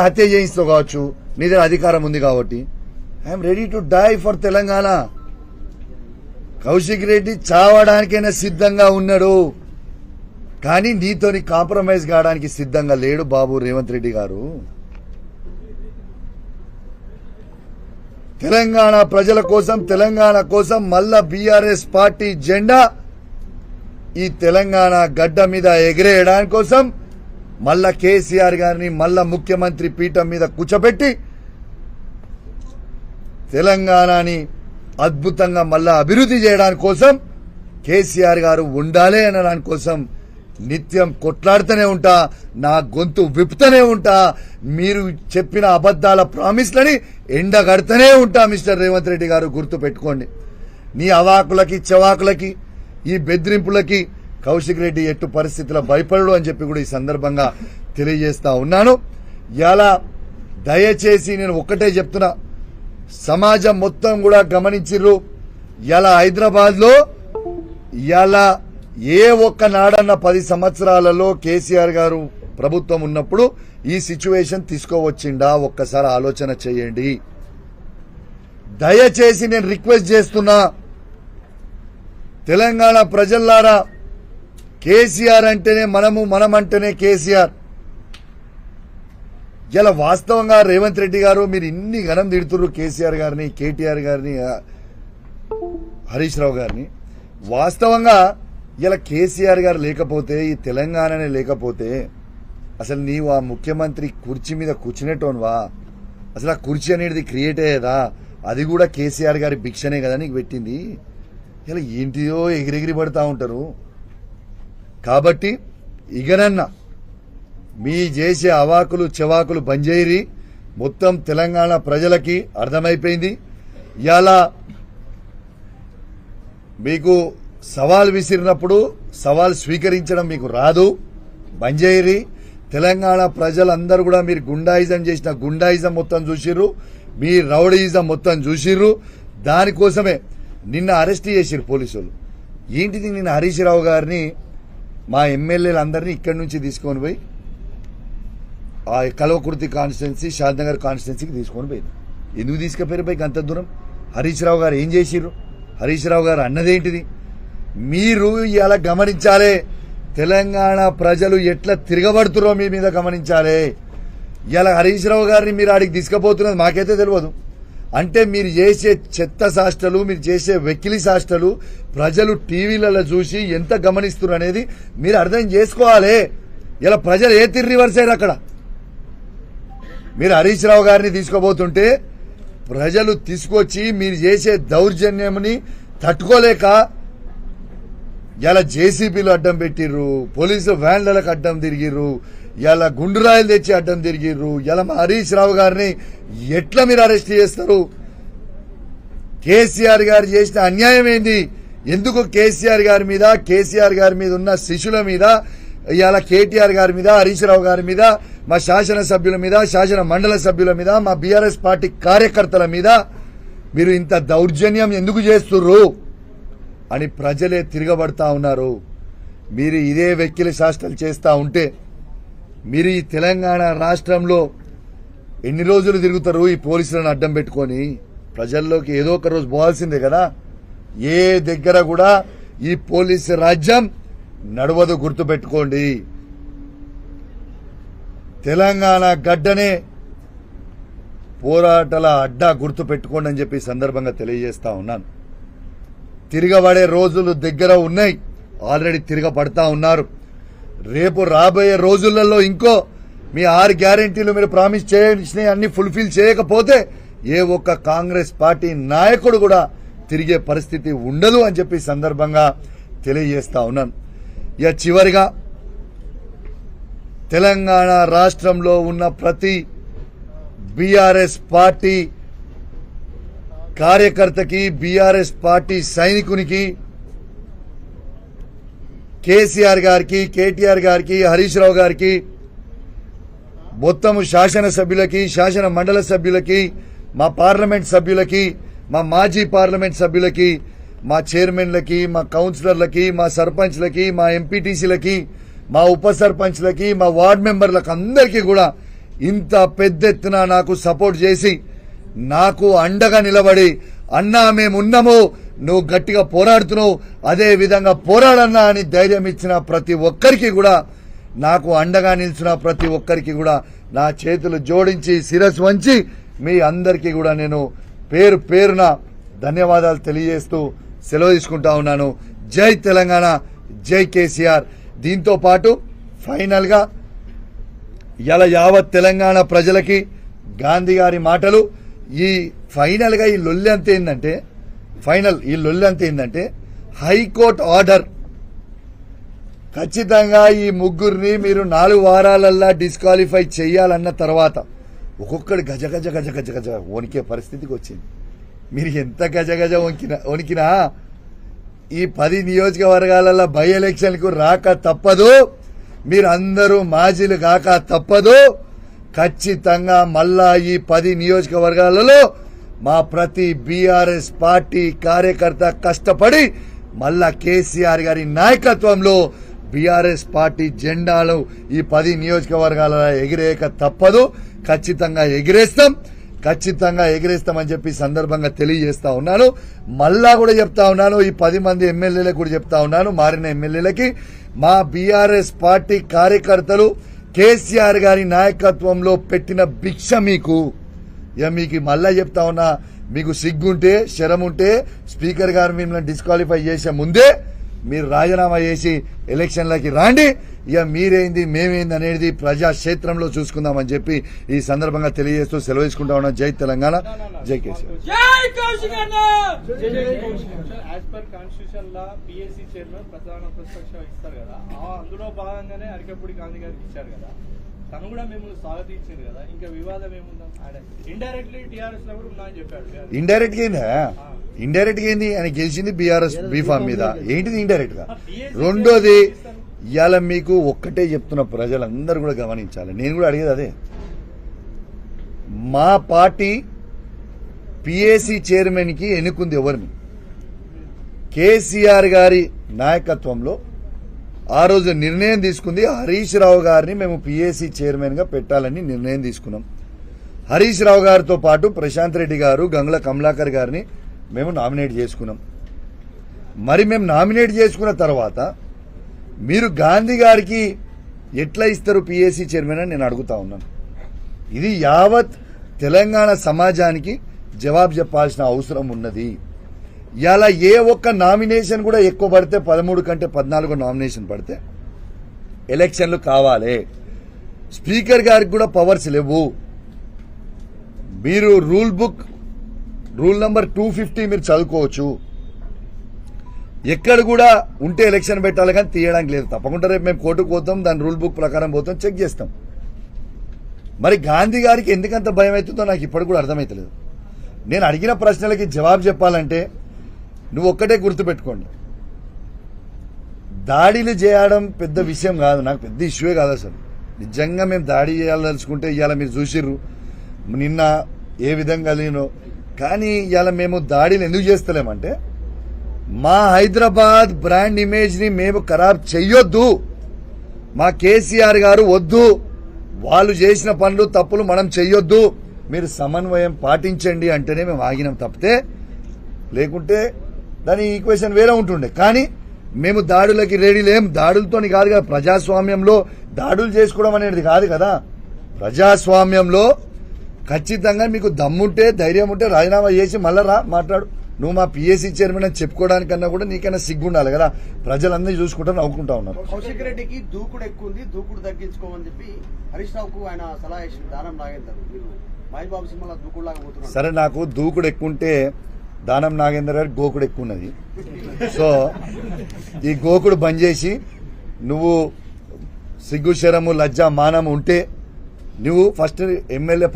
హత్య చేయిస్తావు కావచ్చు, నీ దగ్గర అధికారం ఉంది కాబట్టి. I'm ready to die for Telangana. Kaushik Reddy చావడానికైనా సిద్ధంగా ఉన్నాడు, కానీ నీతోని కాంప్రమైజ్ కావడానికి సిద్ధంగా లేడు బాబు రేవంత్ రెడ్డి గారు. తెలంగాణ ప్రజల కోసం, తెలంగాణ కోసం మళ్ళా బీఆర్ఎస్ పార్టీ జెండా ఈ తెలంగాణ గడ్డ మీద ఎగిరేయడానికి కోసం మళ్ళా కేసీఆర్ గారిని మళ్ళా ముఖ్యమంత్రి పీఠం మీద కూర్చోబెట్టి తెలంగాణని అద్భుతంగా మళ్ళా అభివృద్ధి చేయడానికి కోసం కేసీఆర్ గారు ఉండాలి అనడానికి కోసం నిత్యం కొట్లాడుతూనే ఉంటా, నా గొంతు విప్పుతూనే ఉంటా, మీరు చెప్పిన అబద్దాల ప్రామిస్లని ఎండగడుతూనే ఉంటా. మిస్టర్ రేవంత్ రెడ్డి గారు గుర్తు పెట్టుకోండి. నీ అవాకులకి చవాకులకి ఈ బెదిరింపులకి కౌశిక్ రెడ్డి ఎట్టు పరిస్థితుల్లో భయపడడు అని చెప్పి కూడా ఈ సందర్భంగా తెలియజేస్తా ఉన్నాను. ఇలా దయచేసి నేను ఒక్కటే చెప్తున్నా, సమాజం మొత్తం కూడా గమనించిర్రు. ఇలా హైదరాబాద్ లో ఇలా ఏ ఒక్క నాడన్న 10 సంవత్సరాలలో కేసీఆర్ గారు ప్రభుత్వం ఉన్నప్పుడు ఈ సిచ్యువేషన్ తీసుకోవచ్చిండా ఒక్కసారి ఆలోచన చేయండి. దయచేసి నేను రిక్వెస్ట్ చేస్తున్నా, తెలంగాణ ప్రజల్లారా, కేసీఆర్ అంటేనే మనము, మనం అంటేనే కేసీఆర్. ఇలా వాస్తవంగా రేవంత్ రెడ్డి గారు మీరు ఇన్ని ఘనం తిడుతున్నారు కేసీఆర్ గారిని, కేటీఆర్ గారిని, హరీష్ రావు గారిని. వాస్తవంగా ఇలా కేసీఆర్ గారు లేకపోతే, ఈ తెలంగాణనే లేకపోతే అసలు నీవు ఆ ముఖ్యమంత్రి కుర్చీ మీద కూర్చునేటోన్వా? అసలు ఆ కుర్చీ అనేది క్రియేట్ అయ్యేదా? అది కూడా కేసీఆర్ గారి భిక్షనే కదా నీకు పెట్టింది. ఇలా ఏంటిదో ఎగిరెగిరి పడతా ఉంటారు. కాబట్టి ఇగనన్నా మీ చేసే అవాకులు చెవాకులు బంజేరి మొత్తం తెలంగాణ ప్రజలకి అర్థమైపోయింది. ఇలా మీకు సవాల్ విసిరినప్పుడు సవాల్ స్వీకరించడం మీకు రాదు, బంజేరి. తెలంగాణ ప్రజలందరూ కూడా మీరు గుండాయిజం చేసిన గుండాయిజం మొత్తం చూసిర్రు, మీ రౌడీయిజం మొత్తం చూసిర్రు. దానికోసమే నిన్న అరెస్ట్ చేసిర్రు పోలీసులు. ఏంటిది, నిన్న హరీష్ రావు గారిని మా ఎమ్మెల్యేలందరినీ ఇక్కడి నుంచి తీసుకొని పోయి ఆ కల్వకుర్తి కాన్స్టిట్యున్సీ, షాద్నగర్ కాన్స్టిట్యున్సీకి తీసుకొని పోయింది. ఎందుకు తీసుకుపోయారు పైకి అంత దూరం? హరీష్ రావు గారు ఏం చేసిర్రు? హరీష్ రావు గారు అన్నదేంటిది? మీరు ఇలా గమనించాలి. తెలంగాణ ప్రజలు ఎట్లా తిరగబడుతురో మీ మీద గమనించాలి. ఇలా హరీష్ రావు గారిని మీరు ఆడికి తీసుకుపోతున్నది మాకైతే తెలియదు. అంటే మీరు చేసే చెత్త శాస్త్రాలు, మీరు చేసే వెకిలి శాస్త్రాలు ప్రజలు టీవీలలో చూసి ఎంత గమనిస్తున్నారు అనేది మీరు అర్థం చేసుకోవాలి. ఇలా ప్రజలు ఏ తిరిగి రివర్స్ అయ్యారు అక్కడ. మీరు హరీష్ రావు గారిని తీసుకోబోతుంటే ప్రజలు తీసుకొచ్చి మీరు చేసే దౌర్జన్యంని తట్టుకోలేక ఇలా జేసీబీలు అడ్డం పెట్టిర్రు, పోలీసు వ్యాన్లకు అడ్డం తిరిగిర్రు, ఇలా గుండురాయిలు తెచ్చి అడ్డం తిరిగిర్రు. ఇలా మా హరీష్ రావు గారిని ఎట్లా మీరు అరెస్ట్ చేస్తారు? కేసీఆర్ గారు చేసిన అన్యాయం ఏంది? ఎందుకు కేసీఆర్ గారి మీద ఉన్న శిష్యుల మీద, ఇలా కేటీఆర్ గారి మీద, హరీష్ రావు గారి మీద, మా శాసనసభ్యుల మీద, శాసన మండల సభ్యుల మీద, మా బీఆర్ఎస్ పార్టీ కార్యకర్తల మీద మీరు ఇంత దౌర్జన్యం ఎందుకు చేస్తుర్రు అని ప్రజలే తిరగబడతా ఉన్నారు. మీరు ఇదే వెక్కిలి శాస్త్రాలు చేస్తూ ఉంటే మీరు ఈ తెలంగాణ రాష్ట్రంలో ఎన్ని రోజులు తిరుగుతారు ఈ పోలీసులను అడ్డం పెట్టుకొని? ప్రజల్లోకి ఏదో ఒక రోజు పోవాల్సిందే కదా. ఏ దగ్గర కూడా ఈ పోలీసు రాజ్యం నడవదు, గుర్తుపెట్టుకోండి. తెలంగాణ గడ్డనే పోరాటాల అడ్డా, గుర్తుపెట్టుకోండి అని చెప్పి సందర్భంగా తెలియజేస్తా ఉన్నాను. తిరగబడే రోజులు దగ్గర ఉన్నాయి, ఆల్రెడీ తిరగబడతా ఉన్నారు. రేపు రాబోయే రోజులలో ఇంకో మీ 6 గ్యారెంటీలు మీరు ప్రామిస్ చేసిన అన్ని ఫుల్ఫిల్ చేయకపోతే ఏ ఒక్క కాంగ్రెస్ పార్టీ నాయకుడు కూడా తిరిగే పరిస్థితి ఉండదు అని చెప్పి సందర్భంగా తెలియజేస్తా ఉన్నాను. ఇక చివరిగా తెలంగాణ రాష్ట్రంలో ఉన్న ప్రతి బీఆర్ఎస్ పార్టీ కార్యకర్తకి, బీఆర్ఎస్ పార్టీ సైనికునికి, కేసీఆర్ గారికి, కేటీఆర్ గారికి, హరీష్ రావు గారికి, మొత్తము శాసనసభ్యులకి, శాసన మండల సభ్యులకి, మా పార్లమెంట్ సభ్యులకి, మా మాజీ పార్లమెంట్ సభ్యులకి, మా చైర్మన్లకి, మా కౌన్సిలర్లకి, మా సర్పంచ్లకి, మా ఎంపీటీసీలకి, మా ఉప సర్పంచ్లకి, మా వార్డు మెంబర్లకు అందరికీ కూడా ఇంత పెద్ద ఎత్తున నాకు సపోర్ట్ చేసి నాకు అండగా నిలబడి అన్నా మేమున్నాము, నువ్వు గట్టిగా పోరాడుతున్నావు, అదే విధంగా పోరాడన్నా అని ధైర్యం ఇచ్చిన ప్రతి ఒక్కరికి కూడా, నాకు అండగా నిలిచిన ప్రతి ఒక్కరికి కూడా నా చేతులు జోడించి శిరస్సు వంచి మీ అందరికీ కూడా నేను పేరు పేరున ధన్యవాదాలు తెలియజేస్తూ సెలవు తీసుకుంటా ఉన్నాను. జై తెలంగాణ, జై కేసీఆర్. దీంతో పాటు ఫైనల్ గా ఇలా యావత్ తెలంగాణ ప్రజలకి గాంధీ గారి మాటలు, ఈ ఫైనల్ గా ఈ లొల్లి అంతా ఏంటంటే హైకోర్టు ఆర్డర్ ఖచ్చితంగా ఈ ముగ్గురిని మీరు 4 వారాలల్లా డిస్క్వాలిఫై చేయాలన్న తర్వాత ఒక్కొక్కడు గజ గజ గజ గజ గజ వణికే పరిస్థితికి వచ్చింది. మీరు ఎంత గజ గజ వణికినా ఈ 10 నియోజకవర్గాలలో బై ఎలక్షన్కు రాక తప్పదు, మీరు అందరూ మాజీలు కాక తప్పదు. ఖచ్చితంగా మళ్ళా ఈ 10 నియోజకవర్గాలలో మా ప్రతి బీఆర్ఎస్ పార్టీ కార్యకర్త కష్టపడి మళ్ళా కేసీఆర్ గారి నాయకత్వంలో బీఆర్ఎస్ పార్టీ జెండాలు ఈ 10 నియోజకవర్గాలలో ఎగిరేయక తప్పదు. ఖచ్చితంగా ఎగిరేస్తామని చెప్పి సందర్భంగా తెలియజేస్తా ఉన్నాను. మళ్ళా కూడా చెప్తా ఉన్నాను, ఈ 10 మంది ఎమ్మెల్యేలకు కూడా చెప్తా ఉన్నాను, మారిన ఎమ్మెల్యేలకి, మా బీఆర్ఎస్ పార్టీ కార్యకర్తలు కేసీఆర్ గారి నాయకత్వంలో పెట్టిన భిక్ష మీకు మళ్ళా చెప్తా ఉన్నా, మీకు సిగ్గుంటే శరముంటే స్పీకర్ గారు మిమ్మల్ని డిస్క్వాలిఫై చేసే ముందే మీరు రాజీనామా చేసి ఎలక్షన్లకి రాండి. ఇక మీరేంది మేమేంది అనేది ప్రజాక్షేత్రంలో చూసుకుందామని చెప్పి ఈ సందర్భంగా తెలియజేస్తూ సెలవు తీసుకుంటా ఉన్నాం. జై తెలంగాణ, జై కేసీఆర్. అందులో భాగంగానే అరికపూడి గాంధీ గారికి ఇచ్చారు కదా, తను కూడా మిమ్మల్ని స్వాగతించింది కదా, ఇంకా వివాదం ఏముందా? ఇండైరెక్ట్లీ టీఆర్ఎస్ లో కూడా ఉన్నా అని చెప్పాడు. ఇండైరెక్ట్ గా ఏంది ఆయన గెలిచింది బీఆర్ఎస్ బీఫామ్ మీద, ఏంటిది ఇండైరెక్ట్ గా? రెండోది ఇవాళ మీకు ఒక్కటే చెప్తున్న ప్రజలందరూ కూడా గమనించాలి, నేను కూడా అడిగేది అదే. మా పార్టీ పిఏసీ చైర్మన్ కి ఎన్నుకుంది ఎవరిని? కేసీఆర్ గారి నాయకత్వంలో ఆ రోజు నిర్ణయం తీసుకుంది హరీష్ రావు గారిని మేము పిఏసీ చైర్మన్ గా పెట్టాలని నిర్ణయం తీసుకున్నాం. హరీష్ రావు గారితో పాటు ప్రశాంత్ రెడ్డి గారు, గంగుల కమలాకర్ గారిని మేము నామినేట్ చేసుకున్నాం. మరి మేము నామినేట్ చేసుకున్న తర్వాత మీరు గాంధీ గారికి ఎట్లా ఇస్తారు పిఏసీ చైర్మన్ అని నేను అడుగుతా ఉన్నాను. ఇది యావత్ తెలంగాణ సమాజానికి జవాబు చెప్పాల్సిన అవసరం ఉన్నది. ఇలా ఏ ఒక్క నామినేషన్ కూడా ఎక్కువ పడితే 13 కంటే 14 నామినేషన్ పడితే ఎలక్షన్లు కావాలి. స్పీకర్ గారికి కూడా పవర్స్ లేవు. మీరు రూల్ నంబర్ 250 మీరు చదువుకోవచ్చు. ఎక్కడ కూడా ఉంటే ఎలక్షన్ పెట్టాలి కానీ తీయడానికి లేదు. తప్పకుండా రేపు మేము కోర్టుకు పోతాం, దాని రూల్ బుక్ ప్రకారం పోతాం, చెక్ చేస్తాం. మరి గాంధీ గారికి ఎందుకంత భయం అవుతుందో నాకు ఇప్పటికి కూడా అర్థమవుతలేదు. నేను అడిగిన ప్రశ్నలకి జవాబు చెప్పాలంటే నువ్వు ఒక్కటే గుర్తుపెట్టుకోండి, దాడిలు చేయడం పెద్ద విషయం కాదు, నాకు పెద్ద ఇష్యూయే కాదు అసలు. నిజంగా మేము దాడి చేయాలనుకుంటే ఇవాళ మీరు చూసిర్రు నిన్న ఏ విధంగా లేనో. కానీ ఇవాళ మేము దాడిలు ఎందుకు చేస్తలేమంటే మా హైదరాబాద్ బ్రాండ్ ఇమేజ్ ని మేము ఖరాబ్ చెయ్యొద్దు. మా కేసీఆర్ గారు వద్దు, వాళ్ళు చేసిన పనులు తప్పులు మనం చెయ్యొద్దు, మీరు సమన్వయం పాటించండి అంటేనే మేము ఆగినాం తప్పితే, లేకుంటే దాని ఈక్వేషన్ వేరే ఉంటుండే. కానీ మేము దాడులకి రెడీ లేం. దాడులతోని కాదు కదా, ప్రజాస్వామ్యంలో దాడులు చేసుకోవడం అనేది కాదు కదా. ప్రజాస్వామ్యంలో ఖచ్చితంగా మీకు దమ్ముంటే ధైర్యం ఉంటే రాజీనామా చేసి మళ్ళా రా మాట్లాడు. నువ్వు మా పిఎస్సీ చైర్మన్ అని చెప్పుకోవడానికన్నా కూడా నీకైనా సిగ్గుండాలి కదా. ప్రజలందరూ చూసుకుంటా నవ్వుకుంటా ఉన్నారు. కౌశిక్ రెడ్డికి దూకుడు ఎక్కువ ఉంది, దూకుడు తగ్గించుకోమని చెప్పి హరీష్ రావుకు ఆయన సలహా ఇచ్చిన దానం నాగేందర్. మీరు మహేష్ బాబు సినిమాలో దూకుడులాగా పోతున్నారు. సరే, నాకు దూకుడు ఎక్కువ ఉంటే దానం నాగేందర్ గారు గోకుడు ఎక్కువ ఉన్నది. సో ఈ గోకుడు బంద్ చేసి నువ్వు సిగ్గు శరము లజ్జ మానం ఉంటే నువ్వు ఫస్ట్ ఎమ్మెల్యే